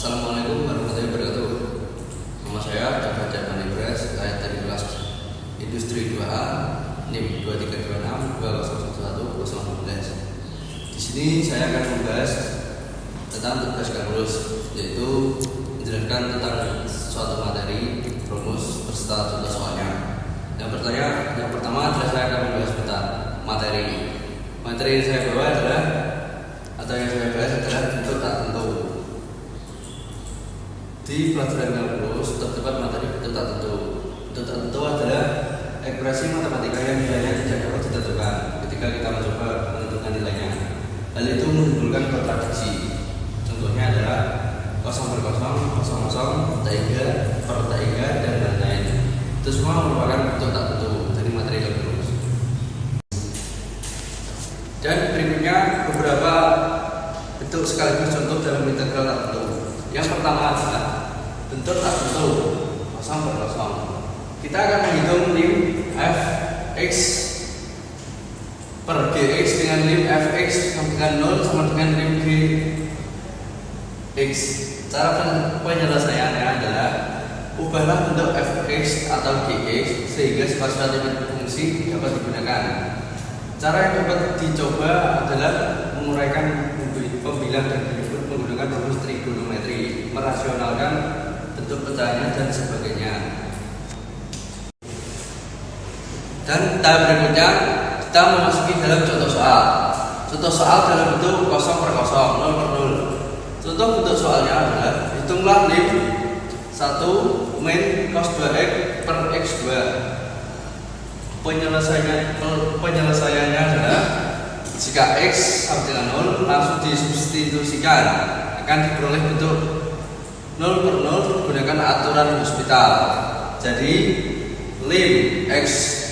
Assalamualaikum warahmatullahi wabarakatuh. Nama saya Jaka Jatman Ibras, saya dari kelas Industri 2A, NIM 23262011. Di sini saya akan membahas tentang tugas kalkulus, yaitu menjelaskan tentang suatu materi, rumus, beserta contoh soalnya. Yang pertama adalah saya akan membahas tentang materi. Materi yang saya bahas adalah bentuk tak tentu. Di pelajaran kalkulus terdapat materi bentuk tak tentu. Bentuk tak tentu adalah ekspresi matematika yang nilainya tidak dapat ditentukan ketika kita mencoba menentukan nilainya. Hal itu menimbulkan kontradiksi. Contohnya adalah 0/0, 0/0, tak 3/3, dan lain-lain. Itu semua merupakan bentuk tak tentu dari materi kalkulus. Dan berikutnya beberapa bentuk sekaligus contoh dalam integral tak tentu. Yang pertama adalah bentuk tak tentu 0/0. Kita akan menghitung lim f(x) per gx dengan lim fx sama dengan 0 sama dengan lim gx. Cara penyelesaiannya adalah ubahlah bentuk fx atau gx sehingga sifat-sifat limit fungsi dapat digunakan. Cara yang dapat dicoba adalah menguraikan pembilang dan berikut menggunakan rumus trigonometri, merasionalkan bentuk pecahannya dan sebagainya. Dan tahap berikutnya kita memasuki dalam contoh soal. Contoh soal dalam bentuk 0/0, 0/0. Contoh bentuk soalnya adalah hitunglah lim 1 min cos 2x per x2. Penyelesaiannya adalah jika x sama dengan 0 langsung disubstitusikan, akan diperoleh bentuk 0/0 gunakan aturan hospital. Jadi lim x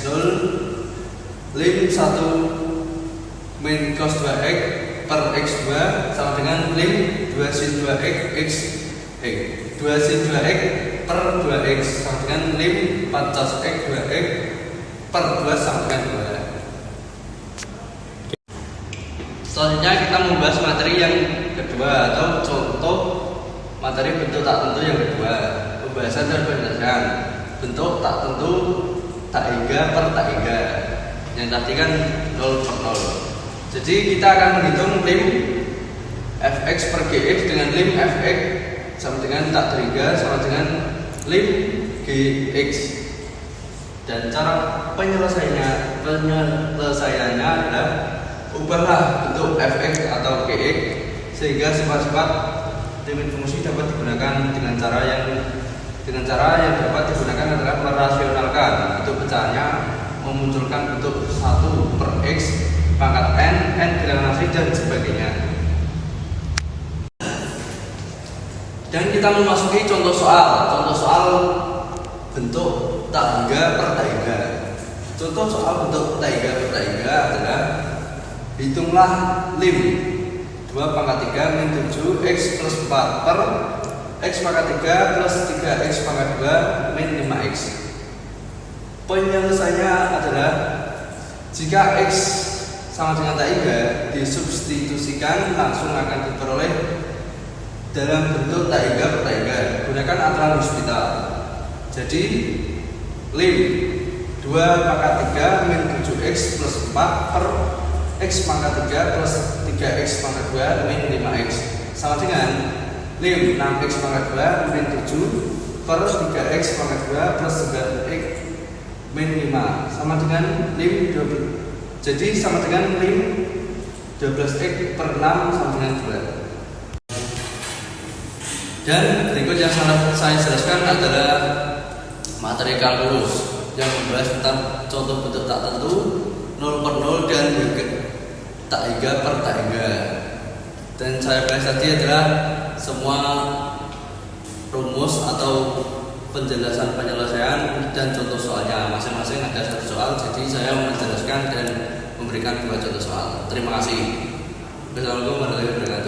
0 lim 1 min cos 2x per x2 sama dengan lim 2 sin 2x 2 sin 2x per 2x sama dengan lim 4 cos x 2x per 2 sama dengan 2. Selanjutnya kita membahas materi yang kedua atau contoh materi bentuk tak tentu yang kedua. Pembahasan dan penjelasan bentuk tak tentu tak hingga per tak hingga. Yang tadi kan 0/0. Jadi kita akan menghitung lim fx per gx dengan lim fx sama dengan tak terhingga sama dengan lim gx. Dan cara penyelesaiannya adalah ubahlah bentuk fx atau gx sehingga sifat-sifat limit fungsi dapat digunakan dengan cara yang dapat digunakan adalah merasionalkan bentuk pecahannya, memunculkan bentuk 1 per x pangkat n bilangan asli dan sebagainya. Dan kita memasuki contoh soal bentuk tak hingga per tak hingga. Contoh soal bentuk tak hingga per tak hingga adalah hitunglah lim 2/3 min 7x plus 4 per x pangkat 3 plus 3x pangkat 2 min 5x. Penyelesaiannya adalah jika x sama dengan tak hingga disubstitusikan langsung akan diperoleh dalam bentuk tak hingga per tak hingga. Gunakan aturan hospital. Jadi lim 2/3 min 7x plus 4 per x pangkat 3 plus 3x pangkat 2 min 5x sama dengan lim 6x pangkat 2 min 7 per 3x pangkat 2 plus 9x min 5 sama dengan lim 12. Jadi sama dengan lim 12x per 6 sama dengan 2. Dan berikut yang saya jelaskan adalah materi kalkulus yang membahas tentang contoh bentuk tak tentu, 0/0 dan tak hingga per tak hingga. Dan saya bahas tadi adalah semua rumus atau penyelesaian dan contoh soalnya. Masing-masing ada satu soal, jadi saya menjelaskan dan memberikan 2 contoh soal. Terima kasih. Wassalamualaikum warahmatullahi wabarakatuh.